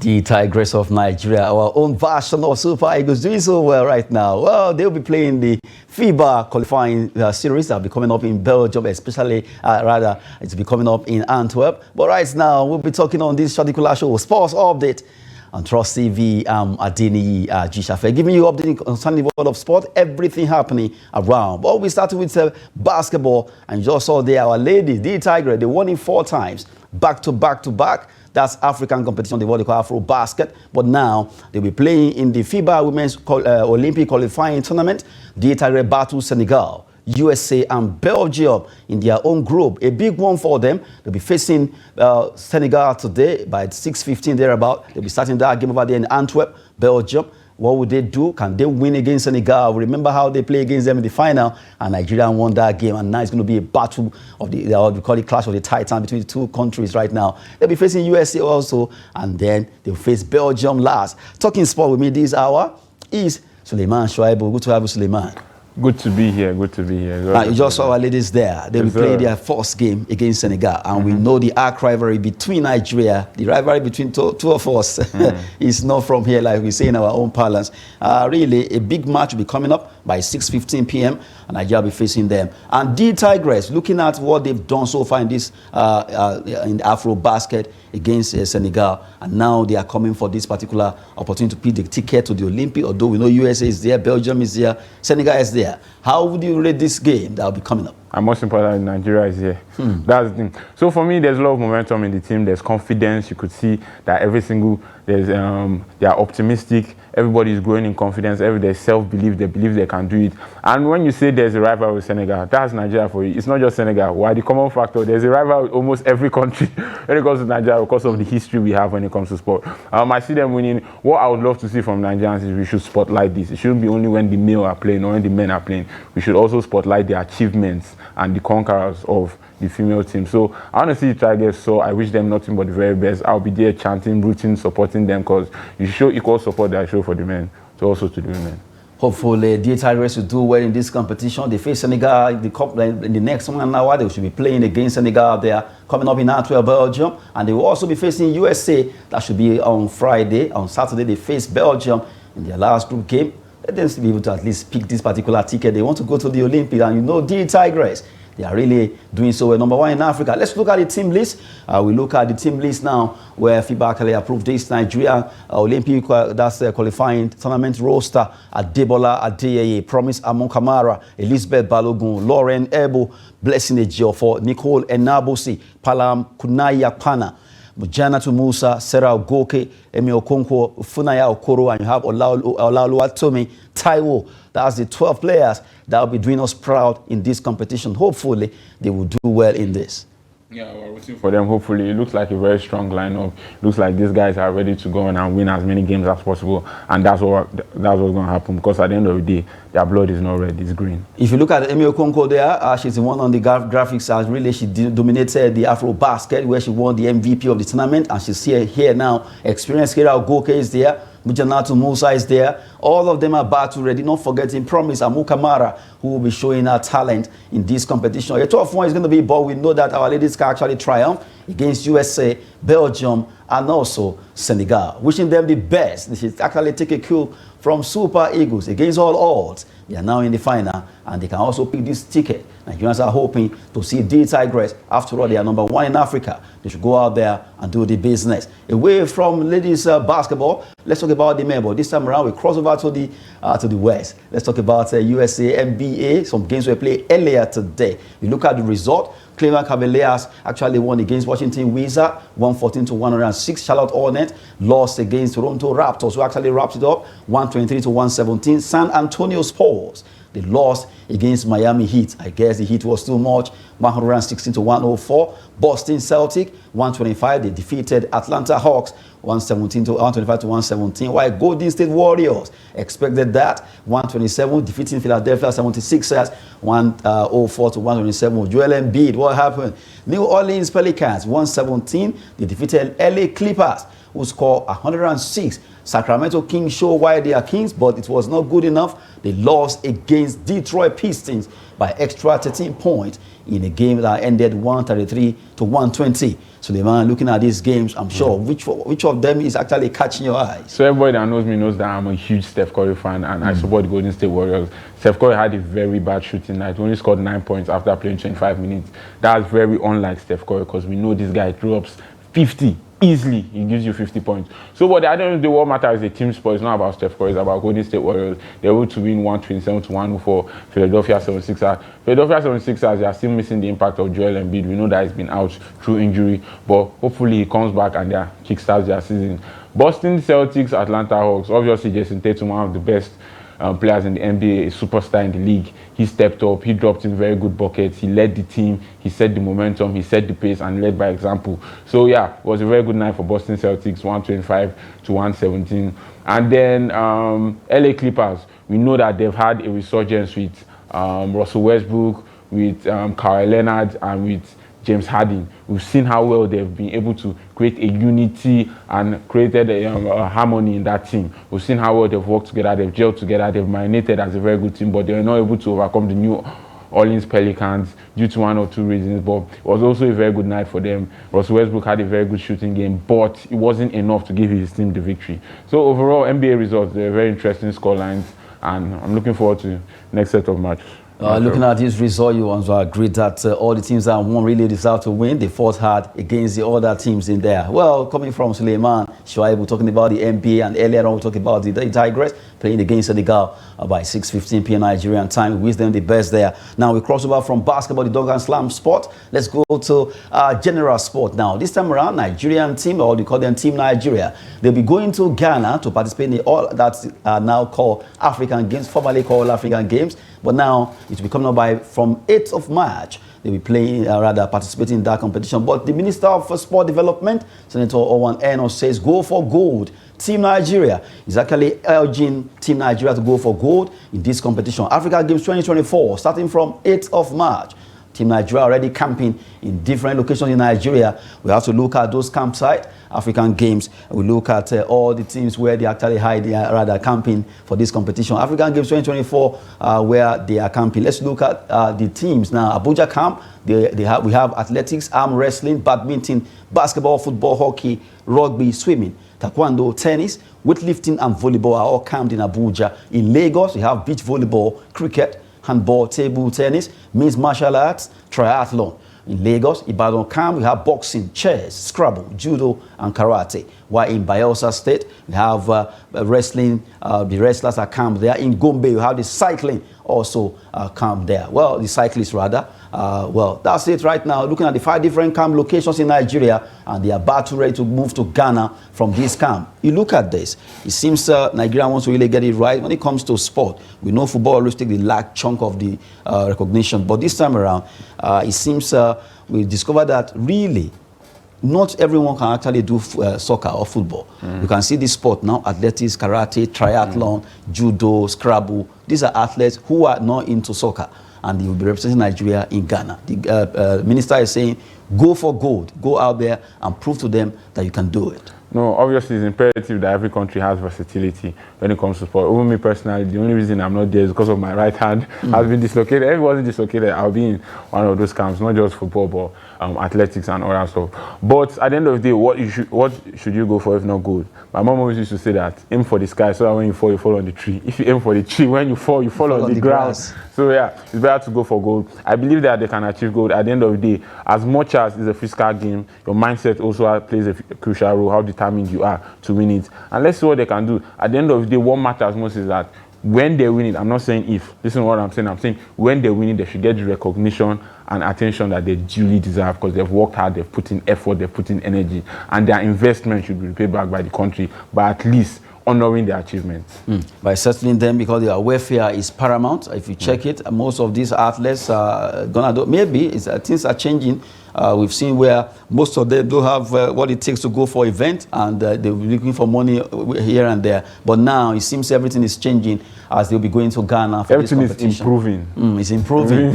The Tigress of Nigeria, our own version of Super Eagles, doing so well right now. Well, they'll be playing the FIBA qualifying series that will be coming up in Belgium, especially, it's be coming up in Antwerp. But right now, we'll be talking on this particular show, Sports Update on Trust TV, Adeni Gishafe, giving you updating concerning the world of sport, everything happening around. But we started with basketball, and you just saw there our ladies, the Tigress, they won it 4 times, back to back. That's African competition, they call Afro Basket. But now they'll be playing in the FIBA Women's Olympic qualifying tournament. The Tigress battle Senegal, USA, and Belgium in their own group. A big one for them. They'll be facing Senegal today by 6:15 thereabout. They'll be starting that game over there in Antwerp, Belgium. What would they do? Can they win against Senegal? Remember how they play against them in the final, and Nigeria won that game. And now it's going to be a battle of we call it clash of the Titan between the two countries right now. They'll be facing USA also, and then they'll face Belgium last. Talking sport with me this hour is Suleiman Shuaibu. Good to have you, Suleiman. Good to be here. Good to be here. You just saw our ladies there. They will play their first game against Senegal. And we know the arch rivalry between Nigeria, the rivalry between two of us is not from here, like we say in our own parlance. Really, a big match will be coming up by 6:15 p.m. and Nigeria will be facing them. And the Tigress, looking at what they've done so far in this in Afro Basket against Senegal, and now they are coming for this particular opportunity to pick the ticket to the Olympic. Although we know USA is there, Belgium is there, Senegal is there. How would you rate this game that will be coming up? And most importantly, Nigeria is here. That's the thing. So for me, there's a lot of momentum in the team. There's confidence. You could see that they are optimistic. Everybody is growing in confidence. There's self-belief. They believe they can do it. And when you say there's a rival with Senegal, that's Nigeria for you. It's not just Senegal. Why the common factor? There's a rival with almost every country when it comes to Nigeria because of the history we have when it comes to sport. I see them winning. What I would love to see from Nigerians is we should spotlight this. It shouldn't be only when the male are playing or when the men are playing. We should also spotlight the achievements and the conquerors of the female team. So I want to see the Tigers, so I wish them nothing but the very best. I'll be there chanting, rooting, supporting them, because you show equal support that I show for the men, so also to the women. Hopefully, the Tigers will do well in this competition. They face Senegal in the next 1 hour. They should be playing against Senegal. They are coming up in Antwerp, Belgium, and they will also be facing USA. That should be on Friday. On Saturday, they face Belgium in their last group game. Let them be able to at least pick this particular ticket. They want to go to the Olympics, and you know the Tigers, they are really doing so well. Number 1 in Africa. Let's look at the team list. We look at the team list now, where FIBA actually approved this Nigeria Olympic qualifying tournament roster. Adebola Adeyeye, Promise Amon Kamara, Elizabeth Balogun, Lauren Ebo, Blessing Ejiofor, Nicole Enabosi, Palam Kunaya Pana, Mujanatu Musa, Sarah Ogoke, Emi Okonkwo, Funaya Okoro, and you have Olaoluwatomi Taiwo. That's the 12 players that will be doing us proud in this competition. Hopefully, they will do well in this. Yeah, we're rooting for them. Hopefully, it looks like a very strong lineup. Looks like these guys are ready to go on and win as many games as possible, and that's what's going to happen. Because at the end of the day, their blood is not red; it's green. If you look at Emi Okonkwo there, she's the one on the graphics. As really, she dominated the Afro Basket, where she won the MVP of the tournament, and she's here now. Experienced Kira Ogoke is there. Mujanatu Musa is there. All of them are battle ready. Not forgetting Promise Amu Kamara, who will be showing her talent in this competition. A tough one is going to be, but we know that our ladies can actually triumph against USA, Belgium, and also Senegal. Wishing them the best. They should actually take a cue from Super Eagles against all odds. They are now in the final, and they can also pick this ticket. Nigerians are hoping to see the Tigress. After all, they are number 1 in Africa. They should go out there and do the business. Away from ladies basketball, let's talk about the men. But this time around, we cross over to the West. Let's talk about USA NBA. Some games were played earlier today. You look at the result. Cleveland Cavaliers actually won against Washington Wizards, 114-106. Charlotte Hornets lost against Toronto Raptors, who actually wrapped it up, 123-117. San Antonio Spurs, they lost against Miami Heat. I guess the Heat was too much, 116-104. Boston Celtic, 125. They defeated Atlanta Hawks, 125-117. While Golden State Warriors expected that, 127, defeating Philadelphia 76ers, 104-127. Joel Embiid, what happened? New Orleans Pelicans, 117. They defeated LA Clippers, who scored 106. Sacramento Kings show why they are Kings, but it was not good enough. They lost against Detroit Pistons by extra 13 points in a game that ended 133 to 120. Suleiman, looking at these games, I'm sure which of them is actually catching your eyes? So everybody that knows me knows that I'm a huge Steph Curry fan, and I support the Golden State Warriors. Steph Curry had a very bad shooting night. He only scored 9 points after playing 25 minutes. That's very unlike Steph Curry, because we know this guy drops 50 easily. He gives you 50 points. So, but I don't know, what matters is a team sport. It's not about Steph Curry. It's about Golden State Warriors. They're able to win 127 to 104 Philadelphia 76ers. Philadelphia 76ers, they are still missing the impact of Joel Embiid. We know that he's been out through injury, but hopefully he comes back and they kickstarts their season. Boston Celtics, Atlanta Hawks. Obviously, Jason Tatum, one of the best players in the NBA, a superstar in the league. He stepped up, he dropped in very good buckets, he led the team, he set the momentum, he set the pace, and led by example. So yeah, it was a very good night for Boston Celtics, 125 to 117. And then LA Clippers, we know that they've had a resurgence with Russell Westbrook, with Kawhi Leonard, and with James Harden. We've seen how well they've been able to create a unity and created a harmony in that team. We've seen how well they've worked together, they've gelled together, they've marinated as a very good team, but they were not able to overcome the New Orleans Pelicans due to one or two reasons. But it was also a very good night for them. Russell Westbrook had a very good shooting game, but it wasn't enough to give his team the victory. So overall, NBA results, they're very interesting scorelines, and I'm looking forward to the next set of matches. Looking at this result, you also agree that all the teams that won really deserve to win. They fought hard against the other teams in there. Well, coming from Suleiman Shoaib, talking about the NBA, and earlier on we talked about the Tigers playing against Senegal by 6:15 p.m. Nigerian time. We wish them the best there. Now we cross over from basketball, the dog and slam sport. Let's go to general sport now. This time around, Nigerian team, or they call them Team Nigeria, they'll be going to Ghana to participate in all that are now called African Games, formerly called African Games, but now it will be coming up by from 8th of March. They'll be playing, participating in that competition. But the Minister of Sport Development, Senator Owen Eno, says go for gold. Team Nigeria is actually urging Team Nigeria to go for gold in this competition. Africa Games 2024, starting from 8th of March. Team Nigeria already camping in different locations in Nigeria. We have to look at those campsites. African Games, we look at all the teams where they actually hide, camping for this competition. African Games 2024, where they are camping. Let's look at the teams now. Abuja camp, we have athletics, arm wrestling, badminton, basketball, football, hockey, rugby, swimming, taekwondo, tennis, weightlifting, and volleyball are all camped in Abuja. In Lagos, we have beach volleyball, cricket, handball, table tennis, mixed martial arts, triathlon. In Lagos, Ibadan camp, we have boxing, chess, Scrabble, judo, and karate. While in Bayelsa State, we have wrestling, the wrestlers are camped there. In Gombe, we have the cycling also camped there. Well, the cyclists rather. Well, that's it right now. Looking at the 5 different camp locations in Nigeria, and they are about to ready to move to Ghana from this camp. You look at this, it seems Nigeria wants to really get it right when it comes to sport. We know football always take the large chunk of the recognition, but this time around, it seems we discovered that really not everyone can actually do soccer or football. You can see this sport now: athletics, karate, triathlon, judo, Scrabble. These are athletes who are not into soccer, and they will be representing Nigeria in Ghana. The minister is saying, go for gold. Go out there and prove to them that you can do it. No, obviously it's imperative that every country has versatility when it comes to sport. Even me personally, the only reason I'm not there is because of my right hand has been dislocated. If it wasn't dislocated, I'll be in one of those camps, not just football, but athletics and all that stuff. But at the end of the day, what should you go for if not gold? My mom always used to say that, aim for the sky so that when you fall on the tree. If you aim for the tree, when you fall on the ground. So yeah, it's better to go for gold. I believe that they can achieve gold. At the end of the day, as much as it's a physical game, your mindset also plays a crucial role, how determined you are to win it. And let's see what they can do. At the end of the day, what matters most is that when they win it, I'm not saying if, listen to what I'm saying when they win it, they should get the recognition and attention that they duly deserve, because they've worked hard, they've put in effort, they've put in energy, and their investment should be repaid back by the country, but at least honoring their achievements. By settling them, because their welfare is paramount. If you check it, most of these athletes are gonna do, maybe things are changing We've seen where most of them don't have what it takes to go for events, and they'll be looking for money here and there. But now it seems everything is changing as they'll be going to Ghana for everything this competition. Is improving. It's improving.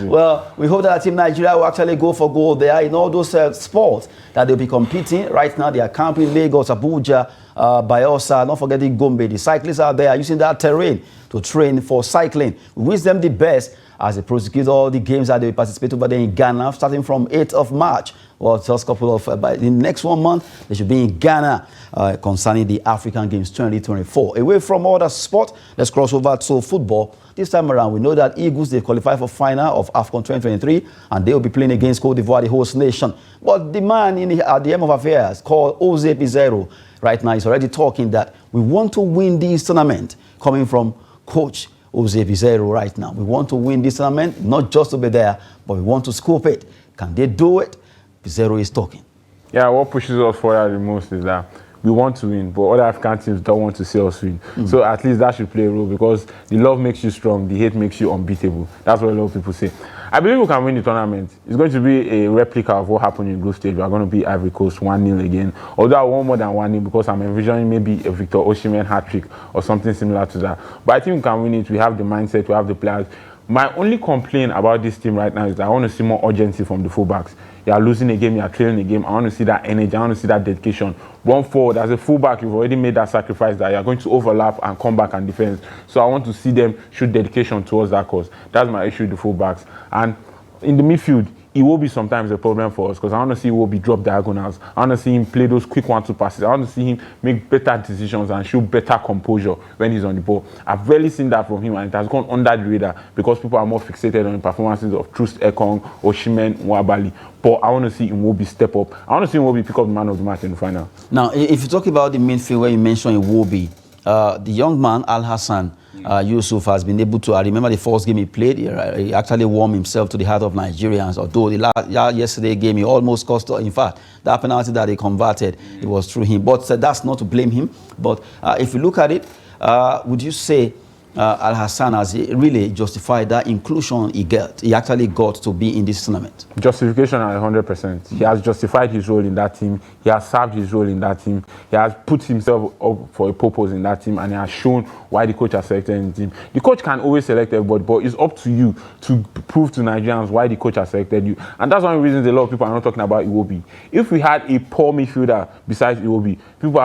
Well, we hope that Team Nigeria will actually go for gold there in all those sports that they'll be competing. Right now, they are camping Lagos, Abuja, Bayelsa, not forgetting Gombe. The cyclists out there are using that terrain to train for cycling. We wish them the best as they prosecute all the games that they participate over there in Ghana, starting from 8th of March. Well, just a couple of, by the next 1 month, they should be in Ghana concerning the African Games 2024. Away from all the sport, let's cross over to football. This time around, we know that Eagles, they qualified for final of AFCON 2023, and they will be playing against Cote d'Ivoire, the host nation. But the man at the end of affairs, called Peseiro, right now is already talking that we want to win this tournament, coming from Coach Peseiro right now. We want to win this tournament, not just to be there, but we want to scoop it. Can they do it? Peseiro is talking. Yeah, what pushes us forward the most is that we want to win, but other African teams don't want to see us win. So at least that should play a role, because the love makes you strong, the hate makes you unbeatable. That's what a lot of people say. I believe we can win the tournament. It's going to be a replica of what happened in group stage. We are going to beat Ivory Coast 1-0 again. Although I want more than 1-0, because I'm envisioning maybe a Victor Osimhen hat-trick or something similar to that. But I think we can win it. We have the mindset, we have the players. My only complaint about this team right now is that I want to see more urgency from the fullbacks. You are losing a game, you are trailing a game. I want to see that energy, I want to see that dedication. Run forward. As a fullback, you've already made that sacrifice that you are going to overlap and come back and defend. So I want to see them show dedication towards that cause. That's my issue with the fullbacks. And in the midfield, it will be sometimes a problem for us, because I want to see Iwobi drop diagonals. I want to see him play those quick 1-2 passes. I want to see him make better decisions and show better composure when he's on the ball. I've rarely seen that from him, and it has gone under the radar because people are more fixated on the performances of Trust Ekong, Osimhen, Nwabali. But I want to see Iwobi step up. I want to see Iwobi pick up the man of the match in the final. Now, if you talk about the midfield where you mentioned Iwobi, the young man, Al Hassan Yusuf, has been able to, I remember the first game he played, he actually warmed himself to the heart of Nigerians, although the yesterday game he almost cost, in fact, that penalty that he converted, it was through him. But that's not to blame him. But if you look at it, would you say Al Hassan has really justified that inclusion he actually got to be in this tournament? Justification at 100%. He has justified his role in that team. He has served his role in that team. He has put himself up for a purpose in that team, and he has shown why the coach has selected in the team. The coach can always select everybody, but it's up to you to prove to Nigerians why the coach has selected you. And that's one of the reasons a lot of people are not talking about Iwobi. If we had a poor midfielder besides Iwobi, people would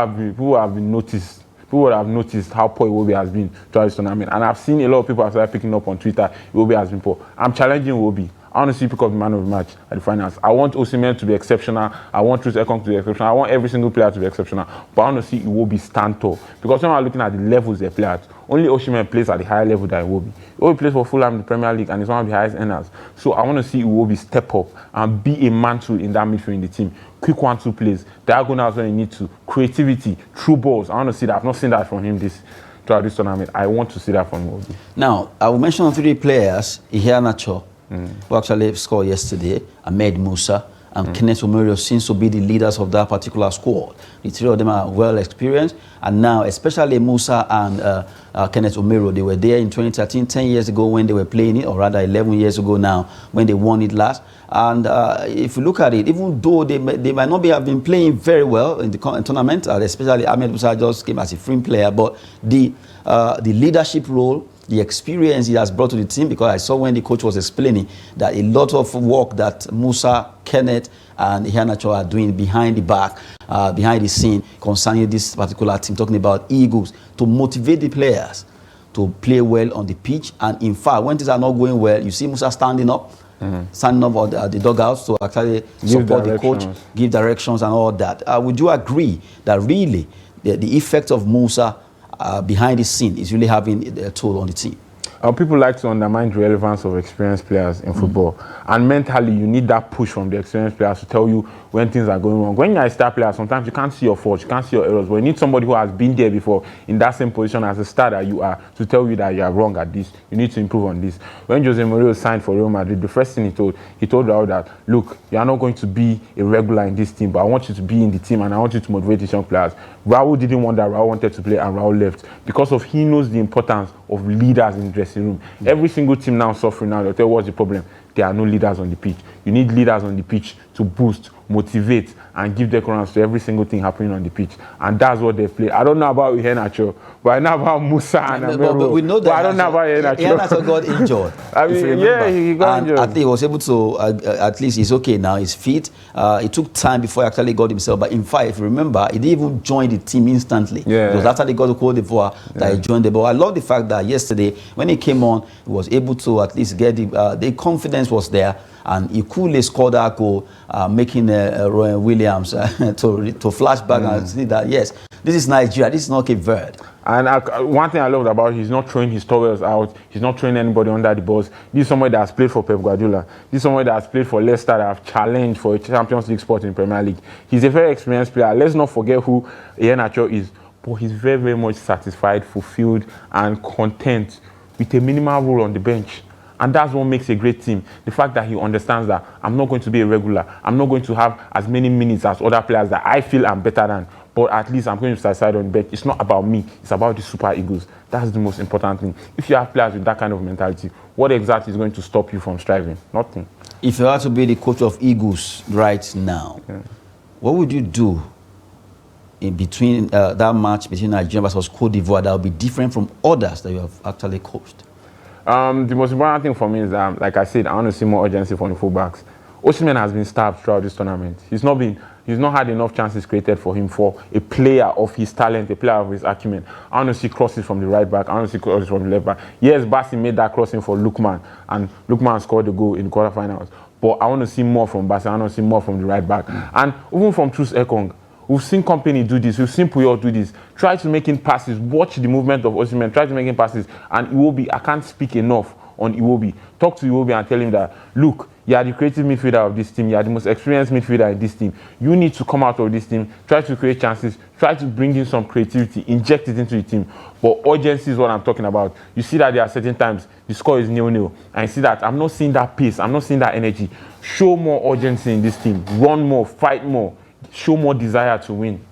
have noticed how poor Iwobi has been throughout this tournament. And I've seen a lot of people have started picking up on Twitter, Iwobi has been poor. I'm challenging Iwobi. I want to see pick up the man of the match at the finals. I want Osimhen to be exceptional. I want Trust Ekong to be exceptional. I want every single player to be exceptional. But I want to see Iwobi stand tall. Because when I'm looking at the levels they play at, only Osimhen plays at the higher level than Iwobi. Iwobi plays for Fulham in the Premier League, and he's one of the highest earners. So I want to see Iwobi step up and be a mantle in that midfield in the team. Quick 1-2 plays, diagonals when you need to, creativity, through balls. I want to see that. I've not seen that from him throughout this tournament. I want to see that from Iwobi. Now, I will mention 3 players, Iheanacho, who actually scored yesterday, Ahmed Musa, and Kenneth Omerio seems to be the leaders of that particular squad. The 3 of them are well experienced, and now, especially Musa and Kenneth Omerio, they were there in 2013, 10 years ago when they were playing it, or rather 11 years ago now when they won it last. And if you look at it, even though they might not have been playing very well in the tournament, especially Ahmed Musa just came as a free player, but the leadership role, the experience he has brought to the team, because I saw when the coach was explaining that a lot of work that Musa, Kenneth, and Iheanacho are doing behind the back, behind the scene concerning this particular team, talking about Eagles, to motivate the players to play well on the pitch. And in fact, when things are not going well, you see Musa standing up on the dugouts to actually support the coach, give directions and all that. Would you agree that really the effect of Musa behind the scene is really having a toll on the team? People like to undermine the relevance of experienced players in football. And mentally, you need that push from the experienced players to tell you when things are going wrong. When you're a star player, sometimes you can't see your faults, you can't see your errors, but you need somebody who has been there before in that same position as a star that you are to tell you that you are wrong at this. You need to improve on this. When Jose Mourinho signed for Real Madrid, the first thing he told Raul that, look, you are not going to be a regular in this team, but I want you to be in the team and I want you to motivate these young players. Raul didn't want that. Raul wanted to play and Raul left because of he knows the importance of leaders in the dressing room. Every single team now suffering now. They'll tell you what's the problem. there are no leaders on the pitch. You need leaders on the pitch to boost, motivate, and give decorum to every single thing happening on the pitch. And that's what they play. I don't know about Iheanacho, but I know about Musa and Amero. But we know that I don't know about Iheanacho. Iheanacho got injured. I mean, yeah, he got injured. I think he was able to, at least he's okay now, he's fit. It took time before he actually got himself. But in fact, if you remember, he didn't even join the team instantly. Yeah. It was after they got to Cote d'Ivoire that he joined the ball. I love the fact that yesterday, when he came on, he was able to at least get the confidence was there. And he coolly scored that goal, making Roy Williams to flash back and see that, yes, this is Nigeria, this is not Cape Verde. And one thing I loved about he's not throwing his towels out. He's not throwing anybody under the balls. This is somebody that has played for Pep Guardiola. This is somebody that has played for Leicester, that have challenged for a Champions League spot in Premier League. He's a very experienced player. Let's not forget who Iheanacho is. But he's very, very much satisfied, fulfilled, and content with a minimal role on the bench. And that's what makes a great team. The fact that he understands that I'm not going to be a regular. I'm not going to have as many minutes as other players that I feel I'm better than. But at least I'm going to start side on the bench. It's not about me. It's about the Super Eagles. That's the most important thing. If you have players with that kind of mentality, what exactly is going to stop you from striving? Nothing. If you had to be the coach of Eagles right now, what would you do in between that match between Nigeria versus Cote d'Ivoire that would be different from others that you have actually coached? The most important thing for me is that, like I said, I want to see more urgency from the fullbacks. Osimhen has been starved throughout this tournament. He's not had enough chances created for him for a player of his talent, a player of his acumen. I want to see crosses from the right back. I want to see crosses from the left back. Yes, Bassi made that crossing for Lookman, and Lookman scored the goal in the quarterfinals. But I want to see more from Bassi. I want to see more from the right back. And even from Truce Ekong. We've seen Company do this. We've seen Puyol do this. Try to make him passes. Watch the movement of Osimhen. Try to make him passes. And Iwobi, I can't speak enough on Iwobi. Talk to Iwobi and tell him that, look, you are the creative midfielder of this team. You are the most experienced midfielder in this team. You need to come out of this team. Try to create chances. Try to bring in some creativity. Inject it into the team. But urgency is what I'm talking about. You see that there are certain times the score is 0-0. And you see that I'm not seeing that pace. I'm not seeing that energy. Show more urgency in this team. Run more. Fight more. Show more desire to win.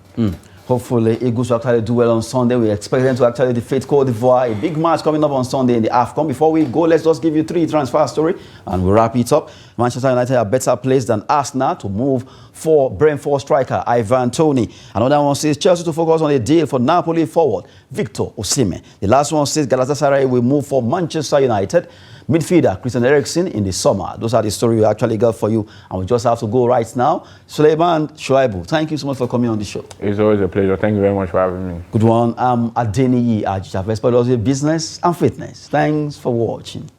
Hopefully, Eagles will actually do well on Sunday. We expect them to actually defeat Cote d'Ivoire. A big match coming up on Sunday in the AFCON. Before we go, let's just give you 3 transfer stories and we'll wrap it up. Manchester United are better placed than Arsenal to move for Brentford striker Ivan Toney. Another one says Chelsea to focus on a deal for Napoli forward Victor Osimhen. The last one says Galatasaray will move for Manchester United midfielder Christian Eriksen in the summer. Those are the stories we actually got for you, and we just have to go right now. Suleiman Shoaibu, thank you so much for coming on the show. It's always a pleasure. Thank you very much for having me. Good one. I'm Adeniyi Ajijafe, business and fitness. Thanks for watching.